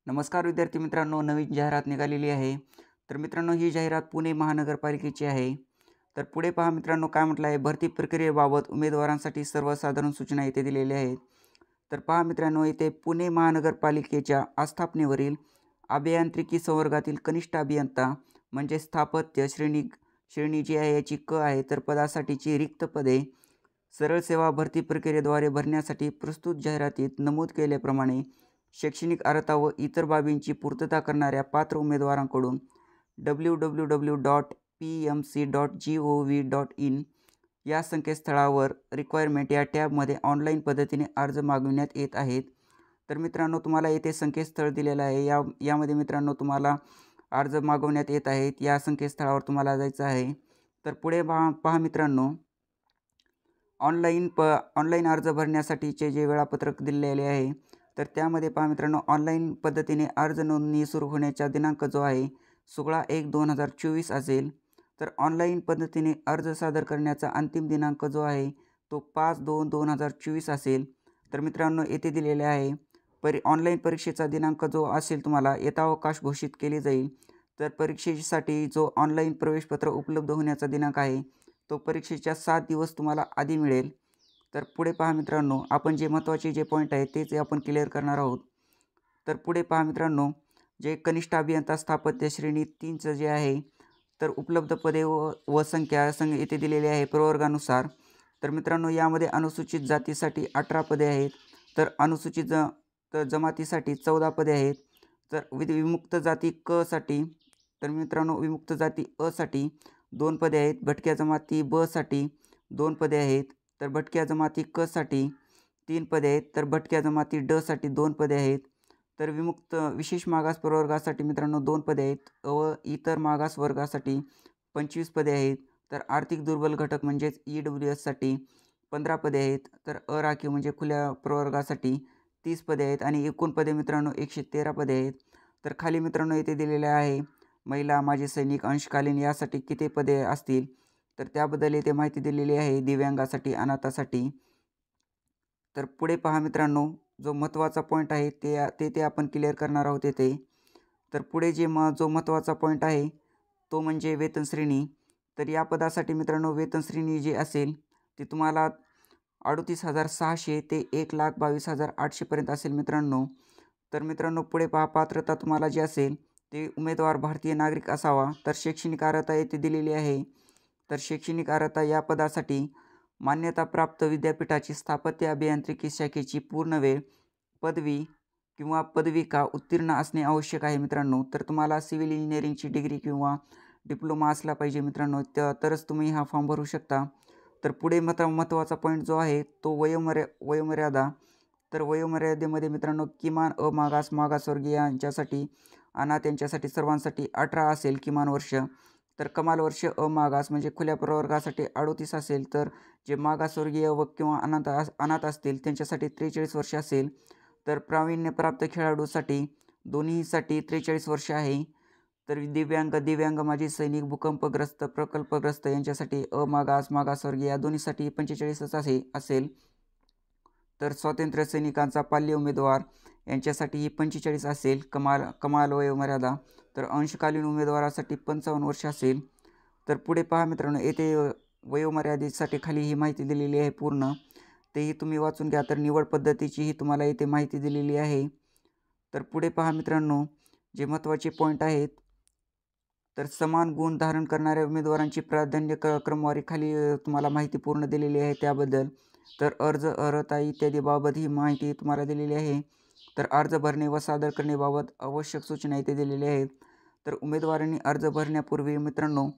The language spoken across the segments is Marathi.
नमस्कार विद्यार्थी मित्रांनो, नवीन जाहिरात निघालेली आहे. तर मित्रांनो, ही जाहिरात पुणे महानगरपालिकेची आहे. तर पुढे पहा मित्रांनो, काय म्हटलं आहे, भरती प्रक्रियेबाबत उमेदवारांसाठी सर्वसाधारण सूचना येथे दिलेल्या आहेत. तर पहा मित्रांनो, येथे पुणे महानगरपालिकेच्या आस्थापनेवरील अभियांत्रिकी संवर्गातील कनिष्ठ अभियंता म्हणजे स्थापत्य श्रेणी जी आहे याची क आहे. तर पदासाठीची रिक्त पदे सरळ सेवा भरती प्रक्रियेद्वारे भरण्यासाठी प्रस्तुत जाहिरातीत नमूद केल्याप्रमाणे शैक्षणिक अर्हता व इतर बाबींची पूर्तता करणाऱ्या पात्र उमेदवारांकडून www.pmc.gov.in या संकेतस्थळावर रिक्वायरमेंट या टॅबमध्ये ऑनलाईन पद्धतीने अर्ज मागविण्यात येत आहेत. तर मित्रांनो, तुम्हाला येथे संकेतस्थळ दिलेलं आहे. यामध्ये मित्रांनो तुम्हाला अर्ज मागवण्यात येत आहेत. या संकेतस्थळावर तुम्हाला जायचं आहे. तर पुढे पहा मित्रांनो, ऑनलाईन अर्ज भरण्यासाठीचे जे वेळापत्रक दिलेले आहे, तर त्यामध्ये पहा मित्रांनो, ऑनलाईन पद्धतीने अर्ज नोंदणी सुरू होण्याचा दिनांक जो आहे 16/1/2024 असेल. तर ऑनलाईन पद्धतीने अर्ज सादर करण्याचा अंतिम दिनांक जो आहे तो 5/2/2024 असेल. तर मित्रांनो, येथे दिलेले आहे ऑनलाईन परीक्षेचा दिनांक जो असेल तुम्हाला यथावकाश घोषित केली जाईल. तर परीक्षेसाठी जो ऑनलाईन प्रवेशपत्र उपलब्ध होण्याचा दिनांक आहे तो परीक्षेच्या 7 दिवस तुम्हाला आधी मिळेल. तर पुढे पहा मित्रांनो, आपण जे महत्त्वाचे जे पॉईंट आहेत तेच आपण क्लिअर करणार आहोत. तर पुढे पहा मित्रांनो, जे कनिष्ठ अभियंता स्थापत्य श्रेणी 3चं जे आहे, तर उपलब्ध पदे व संख्या येथे दिलेली आहे प्रवर्गानुसार. तर मित्रांनो, यामध्ये अनुसूचित जातीसाठी 18 पदे आहेत. तर अनुसूचित जमातीसाठी 14 पदे आहेत. तर विमुक्त जाती क साठी, तर मित्रांनो विमुक्त जाती अ साठी 2 पदे आहेत. भटक्या जमाती ब साठी 2 पदे आहेत. तर भटक्या जमाती क साठी 3 पदे आहेत. तर भटक्या जमाती ड साठी 2 पदे आहेत. तर विशेष मागास प्रवर्गासाठी मित्रांनो 2 पदे आहेत व इतर मागास वर्गासाठी 25 पदे आहेत. तर आर्थिक दुर्बल घटक म्हणजेच EWS साठी 15 पदे आहेत. तर अराखीव म्हणजे खुल्या प्रवर्गासाठी 30 पदे आहेत आणि एकूण पदे मित्रांनो 113 पदे आहेत. तर खाली मित्रांनो येथे दिलेले आहे महिला, माजी सैनिक, अंशकालीन यासाठी किती पदे असतील, तर त्याबद्दल येथे माहिती दिलेली आहे. दिव्यांगासाठी, अनाथासाठी. तर पुढे पहा मित्रांनो, जो महत्त्वाचा पॉईंट आहे ते आपण क्लिअर करणार आहोत येथे. तर पुढे जो महत्त्वाचा पॉईंट आहे तो म्हणजे वेतन श्रेणी. तर या पदासाठी मित्रांनो वेतन श्रेणी जी असेल ती तुम्हाला 38,600 ते 1,22,800 पर्यंत असेल मित्रांनो. तर मित्रांनो पुढे पहा, पात्रता तुम्हाला जी असेल ते उमेदवार भारतीय नागरिक असावा. तर शैक्षणिक अर्हता येथे दिलेली आहे. तर शैक्षणिक अर्हता या पदासाठी मान्यताप्राप्त विद्यापीठाची स्थापत्य अभियांत्रिकी शाखेची पूर्ण वेळ पदवी किंवा पदविका उत्तीर्ण असणे आवश्यक आहे मित्रांनो. तर तुम्हाला सिव्हिल इंजिनिअरिंगची डिग्री किंवा डिप्लोमा असला पाहिजे मित्रांनो, तरच तुम्ही हा फॉर्म भरू शकता. तर पुढे महत्त्वाचा पॉईंट जो आहे तो वयोमर्यादा. तर वयोमर्यादेमध्ये मित्रांनो किमान मागासवर्गीय यांच्यासाठी, अनाथ यांच्यासाठी सर्वांसाठी 18 असेल किमान वर्ष. तर कमाल वर्ष अमागास म्हणजे खुल्या प्रवर्गासाठी 38 असेल. तर जे मागासवर्गीय व किंवा अनाथ असतील त्यांच्यासाठी 43 वर्ष असेल. तर प्रावीण्यप्राप्त खेळाडूसाठी दोन्हीसाठी 43 वर्ष आहे. तर दिव्यांग, माजी सैनिक, भूकंपग्रस्त, प्रकल्पग्रस्त यांच्यासाठी मागासवर्गीय या दोन्हीसाठी 45च असेल. तर स्वातंत्र्य सैनिकांचा पाल्य उमेदवार यांच्यासाठी ही 45 असेल कमाल वयोमर्यादा. तर अंशकालीन उमेदवारासाठी 55 वर्ष असेल. तर पुढे पहा मित्रांनो, येथे वयोमर्यादेसाठी खाली ही माहिती दिलेली आहे पूर्ण, तेही तुम्ही वाचून घ्या. तर निवड पद्धतीचीही तुम्हाला येथे माहिती दिलेली आहे. तर पुढे पहा मित्रांनो, जे महत्त्वाचे पॉईंट आहेत, तर समान गुण धारण करणाऱ्या उमेदवारांची प्राधान्य क्रमवारी खाली तुम्हाला माहिती पूर्ण दिलेली आहे त्याबद्दल. तर अर्ज अर्हता इत्यादी बाबत ही माहिती तुम्हाला दिलेली आहे. तर अर्ज भरणे व सादर करण्याबाबत आवश्यक सूचना इथे दिलेल्या आहेत. तर उमेदवारांनी अर्ज भरण्यापूर्वी मित्रांनो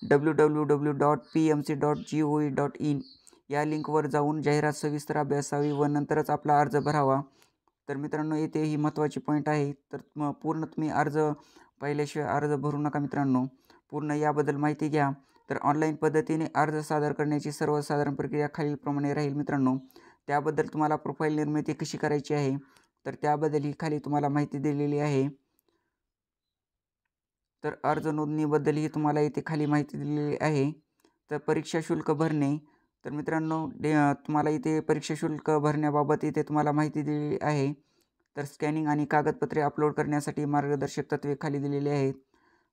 www.pmc.gov.in या लिंकवर जाऊन जाहिरात सविस्तर अभ्यासावी व नंतरच आपला अर्ज भरावा. तर मित्रांनो येथे ही महत्त्वाची पॉईंट आहे. तर पूर्ण तुम्ही अर्ज पाहिल्याशिवाय अर्ज भरू नका मित्रांनो. पूर्ण याबद्दल माहिती घ्या. तर ऑनलाईन पद्धतीने अर्ज सादर करण्याची सर्वसाधारण प्रक्रिया खालीलप्रमाणे राहील मित्रांनो. त्याबद्दल तुम्हाला प्रोफाईल निर्मिती कशी करायची आहे तर त्याबद्दल ही खाली तुम्हाला माहिती दिलेली आहे. तर अर्ज नोंदणीबद्दलही तुम्हाला इथे खाली माहिती दिलेली आहे. तर परीक्षा शुल्क भरणे. तर मित्रांनो तुम्हाला इथे परीक्षा शुल्क भरण्याबाबत इथे तुम्हाला माहिती दिलेली आहे. तर स्कॅनिंग आणि कागदपत्रे अपलोड करण्यासाठी मार्गदर्शक तत्त्वे खाली दिलेली आहेत.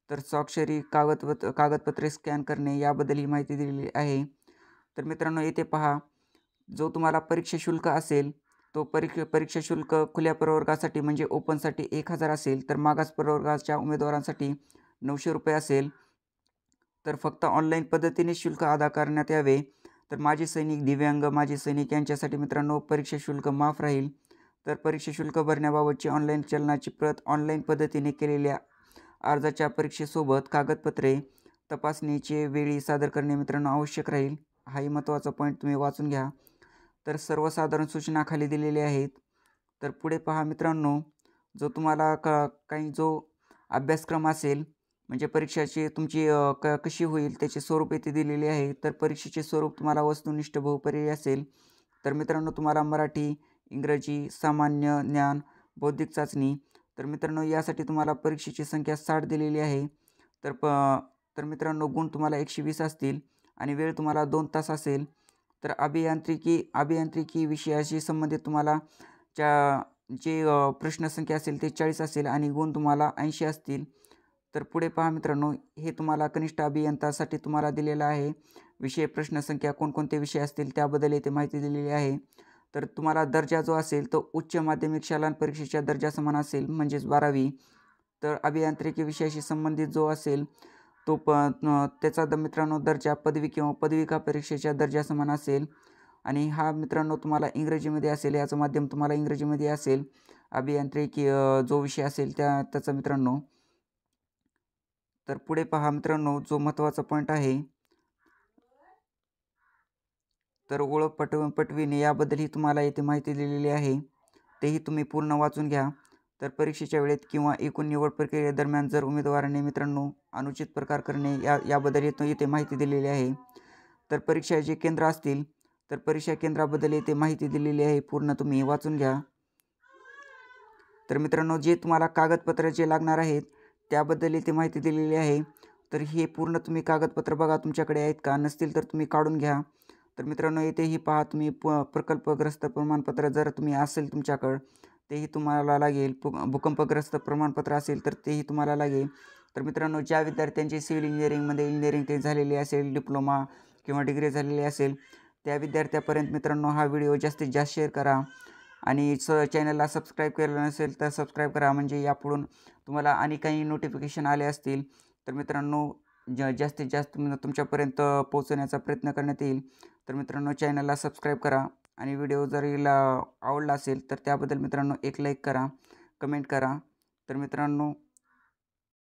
तर स्वाक्षरी कागदपत्रे स्कॅन करणे याबद्दल ही माहिती दिलेली आहे. तर मित्रांनो येथे पहा, जो तुम्हाला परीक्षा शुल्क असेल तो परीक्षा शुल्क खुल्या प्रवर्गासाठी म्हणजे ओपनसाठी 1000 असेल, तर मागास प्रवर्गाच्या उमेदवारांसाठी 900 रुपये असेल. तर फक्त ऑनलाईन पद्धतीने शुल्क अदा करण्यात यावे. तर माजी सैनिक, दिव्यांग, माजी सैनिक यांच्यासाठी मित्रांनो परीक्षा शुल्क माफ राहील. तर परीक्षा शुल्क भरण्याबाबतची ऑनलाईन चलनाची प्रत ऑनलाईन पद्धतीने केलेल्या अर्जाच्या परीक्षेसोबत कागदपत्रे तपासणीचे वेळी सादर करणे मित्रांनो आवश्यक राहील. हाही महत्त्वाचा पॉईंट तुम्ही वाचून घ्या. तर सर्वसाधारण सूचना खाली दिलेल्या आहेत. तर पुढे पहा मित्रांनो, जो तुम्हाला काही जो अभ्यासक्रम असेल म्हणजे परीक्षाची तुमची कशी होईल त्याचे स्वरूप येथे दिलेले आहे. तर परीक्षेचे स्वरूप तुम्हाला वस्तुनिष्ठ बहुपर्यायी असेल. तर मित्रांनो तुम्हाला मराठी, इंग्रजी, सामान्य ज्ञान, बौद्धिक चाचणी. तर मित्रांनो यासाठी तुम्हाला परीक्षेची संख्या 60 दिलेली आहे. तर मित्रांनो गुण तुम्हाला 120 असतील आणि वेळ तुम्हाला 2 तास असेल. तर अभियांत्रिकी विषयाशी संबंधित तुम्हाला जे प्रश्नसंख्या असेल ते 40 असेल आणि गुण तुम्हाला 80 असतील. तर पुढे पहा मित्रांनो, हे तुम्हाला कनिष्ठ अभियंतासाठी तुम्हाला दिलेलं आहे. विषय प्रश्नसंख्या कोणकोणते विषय असतील त्याबद्दल येथे माहिती दिलेली आहे. तर तुम्हाला दर्जा जो असेल तो उच्च माध्यमिक शालांत परीक्षेच्या दर्जा समान असेल म्हणजेच 12वी. तर अभियांत्रिकी विषयाशी संबंधित जो असेल तो त्याचा मित्रांनो दर्जा पदवी किंवा पदविका परीक्षेच्या दर्जा समान असेल आणि हा मित्रांनो तुम्हाला इंग्रजीमध्ये असेल. याचं माध्यम तुम्हाला इंग्रजीमध्ये असेल. अभियांत्रिकी जो विषय असेल त्याचा मित्रांनो. तर पुढे पहा मित्रांनो, जो महत्त्वाचा पॉईंट आहे तर ओळख पटविणे याबद्दलही तुम्हाला येथे माहिती दिलेली आहे. तेही तुम्ही पूर्ण वाचून घ्या. तर परीक्षेच्या वेळेत किंवा एकूण निवड प्रक्रियेदरम्यान जर उमेदवारांनी मित्रांनो अनुचित प्रकार करणे याबद्दल येथे माहिती दिलेली आहे. तर परीक्षा जे केंद्र असतील तर परीक्षा केंद्राबद्दल येथे माहिती दिलेली आहे. पूर्ण तुम्ही वाचून घ्या. तर मित्रांनो जे तुम्हाला कागदपत्र जे लागणार आहेत त्याबद्दल इथे माहिती दिलेली आहे. तर हे पूर्ण तुम्ही कागदपत्र बघा तुमच्याकडे आहेत का, नसतील तर तुम्ही काढून घ्या. तर मित्रांनो येथेही पहा तुम्ही प्रकल्पग्रस्त प्रमाणपत्र जर तुम्ही असेल तुमच्याकडं तेही तुम्हाला लागेल. भूकंपग्रस्त प्रमाणपत्र असेल तर तेही तुम्हाला लागेल. तर मित्रांनो ज्या विद्यार्थ्यांची सिव्हिल इंजिनिअरिंगमध्ये इंजिनिअरिंग काही झालेली असेल, डिप्लोमा किंवा डिग्री झालेली असेल त्या विद्यार्थ्यापर्यंत मित्रांनो हा व्हिडिओ जास्तीत जास्त शेअर करा आणि चॅनलला सबस्क्राईब केलं नसेल तर सबस्क्राईब करा. म्हणजे यापुढून तुम्हाला आणि काही नोटिफिकेशन आले असतील तर मित्रांनो जास्तीत जास्त तुमच्यापर्यंत पोहोचवण्याचा प्रयत्न करण्यात येईल. तर मित्रांनो चॅनलला सबस्क्राईब करा आणि व्हिडिओ जर आवडला असेल तर त्याबद्दल मित्रांनो एक लाईक करा, कमेंट करा. तर मित्रांनो